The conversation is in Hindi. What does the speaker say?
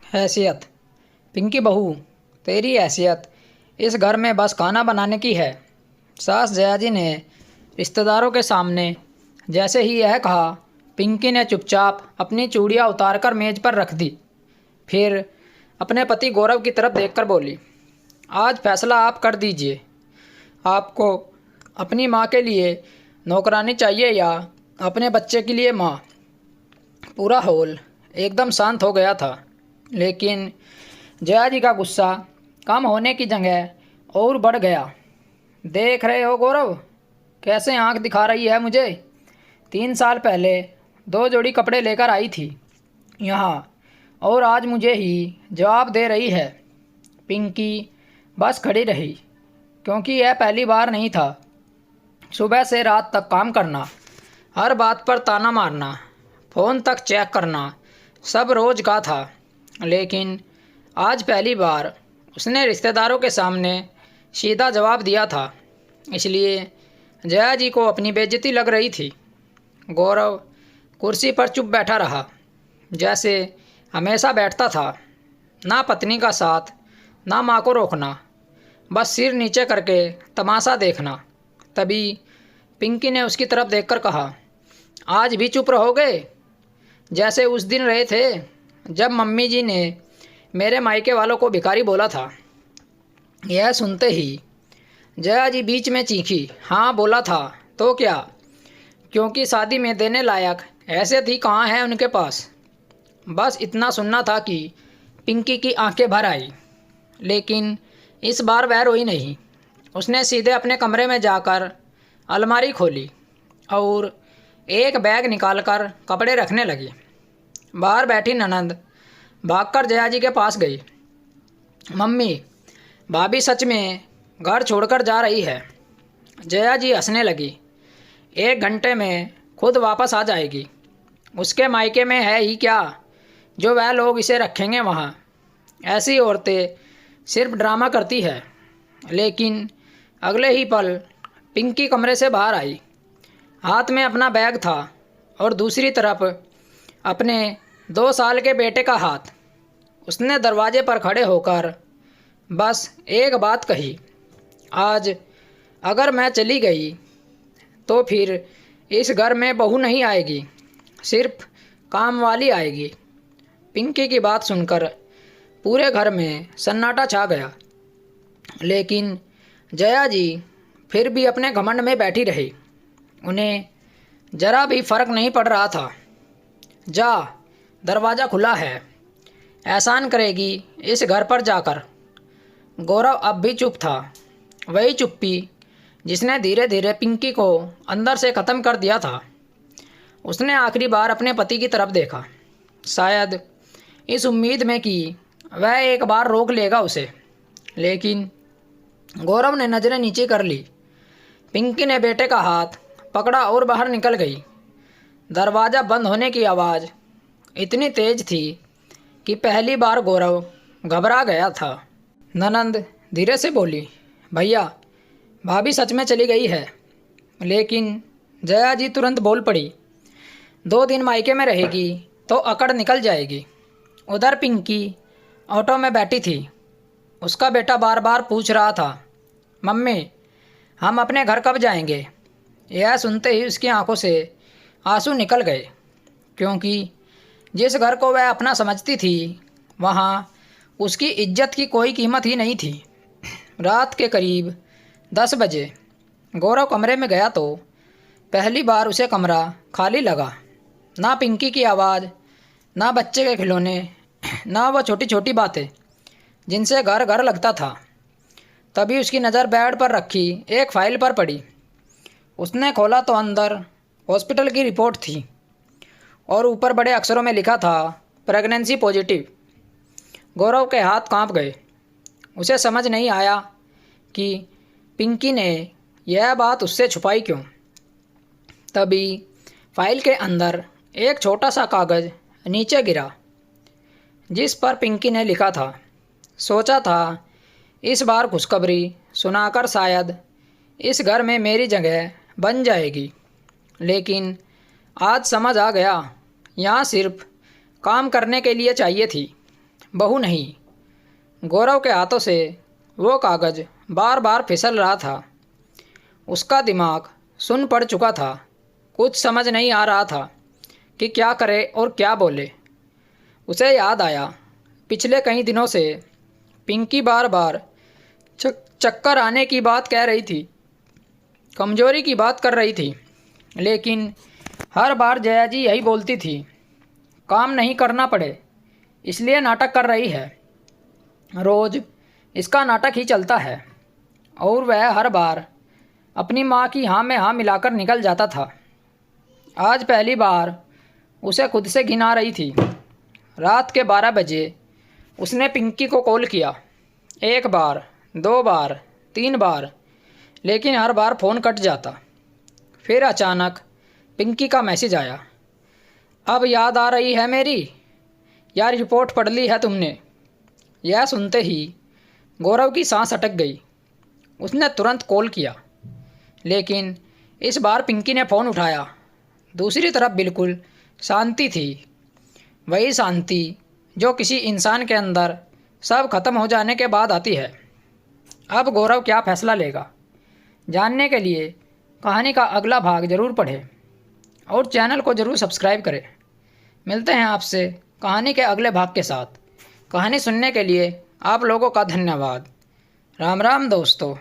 हैसियत। पिंकी बहू, तेरी हैसियत इस घर में बस खाना बनाने की है। सास जयाजी ने रिश्तेदारों के सामने जैसे ही यह कहा, पिंकी ने चुपचाप अपनी चूड़ियाँ उतारकर मेज पर रख दी। फिर अपने पति गौरव की तरफ देखकर बोली, आज फैसला आप कर दीजिए। आपको अपनी माँ के लिए नौकरानी चाहिए या अपने बच्चे के लिए माँ। पूरा हॉल एकदम शांत हो गया था, लेकिन जया जी का गुस्सा कम होने की जगह और बढ़ गया। देख रहे हो गौरव, कैसे आंख दिखा रही है मुझे। 3 साल पहले 2 जोड़ी कपड़े लेकर आई थी यहाँ, और आज मुझे ही जवाब दे रही है। पिंकी बस खड़ी रही, क्योंकि यह पहली बार नहीं था। सुबह से रात तक काम करना, हर बात पर ताना मारना, फ़ोन तक चेक करना, सब रोज़ का था। लेकिन आज पहली बार उसने रिश्तेदारों के सामने सीधा जवाब दिया था। इसलिए जया जी को अपनी बेइज्जती लग रही थी। गौरव कुर्सी पर चुप बैठा रहा, जैसे हमेशा बैठता था। ना पत्नी का साथ, ना माँ को रोकना, बस सिर नीचे करके तमाशा देखना। तभी पिंकी ने उसकी तरफ देखकर कहा, आज भी चुप रहोगे, जैसे उस दिन रहे थे जब मम्मी जी ने मेरे मायके वालों को भिखारी बोला था। यह सुनते ही जया जी बीच में चीखी, हाँ बोला था तो क्या, क्योंकि शादी में देने लायक हैसियत ही कहाँ है उनके पास। बस इतना सुनना था कि पिंकी की आंखें भर आई। लेकिन इस बार वह रोई नहीं। उसने सीधे अपने कमरे में जाकर अलमारी खोली और एक बैग निकालकर कपड़े रखने लगी। बाहर बैठी ननंद भागकर जया जी के पास गई। मम्मी, भाभी सच में घर छोड़कर जा रही है। जया जी हंसने लगी। 1 घंटे में खुद वापस आ जाएगी। उसके मायके में है ही क्या जो वह लोग इसे रखेंगे वहाँ। ऐसी औरतें सिर्फ ड्रामा करती है। लेकिन अगले ही पल पिंकी कमरे से बाहर आई। हाथ में अपना बैग था और दूसरी तरफ अपने 2 साल के बेटे का हाथ। उसने दरवाजे पर खड़े होकर बस एक बात कही, आज अगर मैं चली गई तो फिर इस घर में बहू नहीं आएगी, सिर्फ काम वाली आएगी। पिंकी की बात सुनकर पूरे घर में सन्नाटा छा गया। लेकिन जया जी फिर भी अपने घमंड में बैठी रही। उन्हें जरा भी फर्क नहीं पड़ रहा था। जा, दरवाज़ा खुला है, एहसान करेगी इस घर पर जाकर। गौरव अब भी चुप था। वही चुप्पी जिसने धीरे धीरे पिंकी को अंदर से ख़त्म कर दिया था। उसने आखिरी बार अपने पति की तरफ देखा, शायद इस उम्मीद में कि वह एक बार रोक लेगा उसे। लेकिन गौरव ने नज़रें नीचे कर ली। पिंकी ने बेटे का हाथ पकड़ा और बाहर निकल गई। दरवाज़ा बंद होने की आवाज़ इतनी तेज थी कि पहली बार गौरव घबरा गया था। ननंद धीरे से बोली, भैया, भाभी सच में चली गई है। लेकिन जया जी तुरंत बोल पड़ी, 2 दिन मायके में रहेगी तो अकड़ निकल जाएगी। उधर पिंकी ऑटो में बैठी थी। उसका बेटा बार बार पूछ रहा था, मम्मी, हम अपने घर कब जाएंगे। यह सुनते ही उसकी आंखों से आंसू निकल गए, क्योंकि जिस घर को वह अपना समझती थी वहाँ उसकी इज्जत की कोई कीमत ही नहीं थी। रात के करीब 10 बजे गौरव कमरे में गया तो पहली बार उसे कमरा खाली लगा। ना पिंकी की आवाज़, ना बच्चे के खिलौने, ना वो छोटी छोटी बातें जिनसे घर घर लगता था। तभी उसकी नज़र बेड पर रखी एक फ़ाइल पर पड़ी। उसने खोला तो अंदर हॉस्पिटल की रिपोर्ट थी और ऊपर बड़े अक्षरों में लिखा था, प्रेगनेंसी पॉजिटिव। गौरव के हाथ कांप गए। उसे समझ नहीं आया कि पिंकी ने यह बात उससे छुपाई क्यों। तभी फाइल के अंदर एक छोटा सा कागज़ नीचे गिरा, जिस पर पिंकी ने लिखा था, सोचा था इस बार खुशखबरी सुनाकर शायद इस घर में मेरी जगह बन जाएगी। लेकिन आज समझ आ गया, यहाँ सिर्फ काम करने के लिए चाहिए थी, बहू नहीं। गौरव के हाथों से वो कागज़ बार बार फिसल रहा था। उसका दिमाग सुन्न पड़ चुका था। कुछ समझ नहीं आ रहा था कि क्या करे और क्या बोले। उसे याद आया, पिछले कई दिनों से पिंकी बार बार चक्कर आने की बात कह रही थी, कमज़ोरी की बात कर रही थी, लेकिन हर बार जया जी यही बोलती थी, काम नहीं करना पड़े इसलिए नाटक कर रही है। रोज़ इसका नाटक ही चलता है और वह हर बार अपनी माँ की हाँ में हाँ मिलाकर निकल जाता था। आज पहली बार उसे खुद से घिन आ रही थी। रात के 12 बजे उसने पिंकी को कॉल किया। 1 बार, 2 बार, 3 बार, लेकिन हर बार फ़ोन कट जाता। फिर अचानक पिंकी का मैसेज आया, अब याद आ रही है मेरी? यार रिपोर्ट पढ़ ली है तुमने? यह सुनते ही गौरव की सांस अटक गई। उसने तुरंत कॉल किया, लेकिन इस बार पिंकी ने फ़ोन उठाया। दूसरी तरफ बिल्कुल शांति थी, वही शांति जो किसी इंसान के अंदर सब खत्म हो जाने के बाद आती है। अब गौरव क्या फ़ैसला लेगा, जानने के लिए कहानी का अगला भाग ज़रूर पढ़ें और चैनल को ज़रूर सब्सक्राइब करें। मिलते हैं आपसे कहानी के अगले भाग के साथ। कहानी सुनने के लिए आप लोगों का धन्यवाद। राम राम दोस्तों।